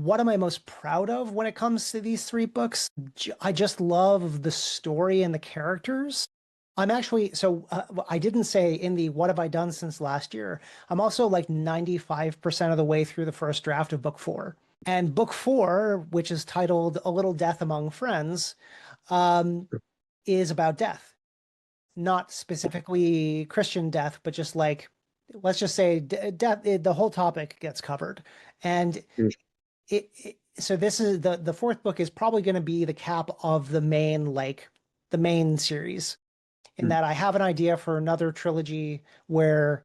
what am I most proud of when it comes to these three books? I just love the story and the characters. I'm actually, I didn't say in the what have I done since last year. I'm also like 95% of the way through the first draft of book four. And book four, which is titled A Little Death Among Friends, um, is about death. Not specifically Christian death, but just like, let's just say death, the whole topic gets covered. And Mm. so this is the fourth book is probably going to be the cap of the main series, in Mm. that I have an idea for another trilogy where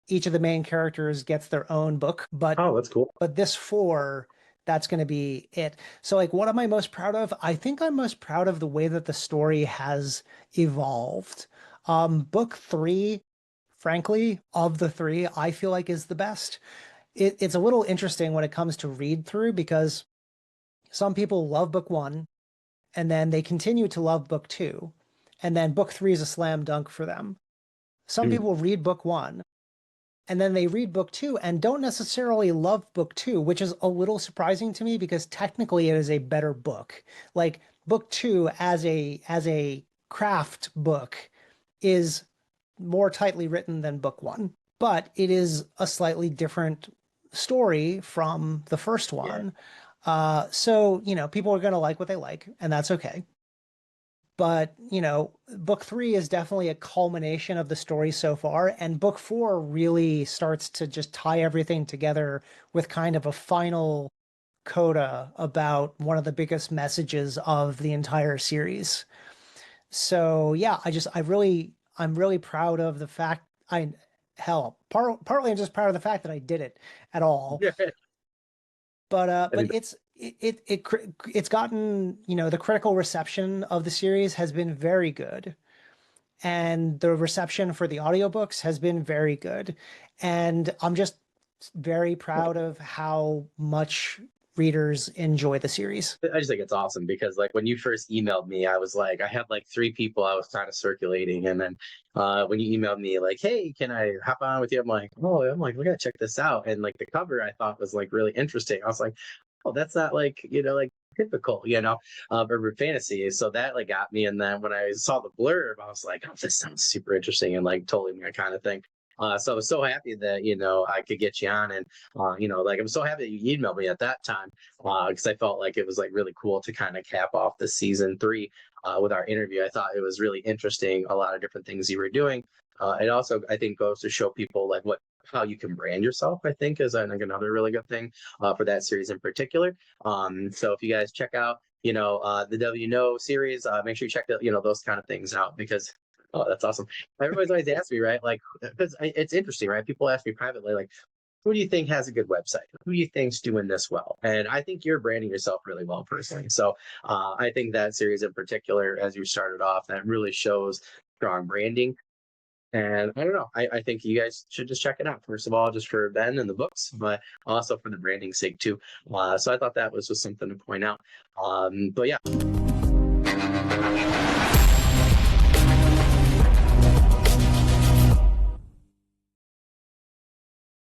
each of the main characters gets their own book, Oh, that's cool. but this four, that's going to be it. So like, what am I most proud of? I think I'm most proud of the way that the story has evolved. Book three, frankly, of the three, I feel like is the best. It's a little interesting when it comes to read through, because some people love book one and then they continue to love book two. And then book three is a slam dunk for them. Some Mm. people read book one and then they read book two and don't necessarily love book two, which is a little surprising to me because technically it is a better book. Like book two as a craft book is more tightly written than book one, but it is a slightly different story from the first Yeah. one. So, people are going to like what they like, and that's okay. But, book three is definitely a culmination of the story so far. And book four really starts to just tie everything together with kind of a final coda about one of the biggest messages of the entire series. So yeah, I'm really proud of the fact partly I'm just proud of the fact that I did it at all. Yeah. But And it's gotten, the critical reception of the series has been very good. And the reception for the audiobooks has been very good. And I'm just very proud of how much readers enjoy the series. I just think it's awesome because like when you first emailed me, I was like, I had like three people I was kind of circulating. And then when you emailed me like, hey, can I hop on with you? I'm like, we gotta check this out. And like the cover I thought was like really interesting. I was like, oh, that's not like, like typical, of urban fantasy. So that like got me. And then when I saw the blurb, I was like, oh, this sounds super interesting and like totally my kind of thing. So I was so happy that, I could get you on and, like I'm so happy that you emailed me at that time because I felt like it was like really cool to kind of cap off the season three with our interview. I thought it was really interesting, a lot of different things you were doing. It also, I think, goes to show people like how you can brand yourself, I think is like another really good thing for that series in particular. So if you guys check out, the W Know series, make sure you check those kind of things out because oh, that's awesome. Everybody's always asked me, right? Like, because it's interesting, right? People ask me privately, like, who do you think has a good website? Who do you think's doing this well? And I think you're branding yourself really well personally. So I think that series in particular, as you started off, that really shows strong branding. And I don't know. I think you guys should just check it out. First of all, just for Ben and the books, but also for the branding sake too. So I thought that was just something to point out. But yeah.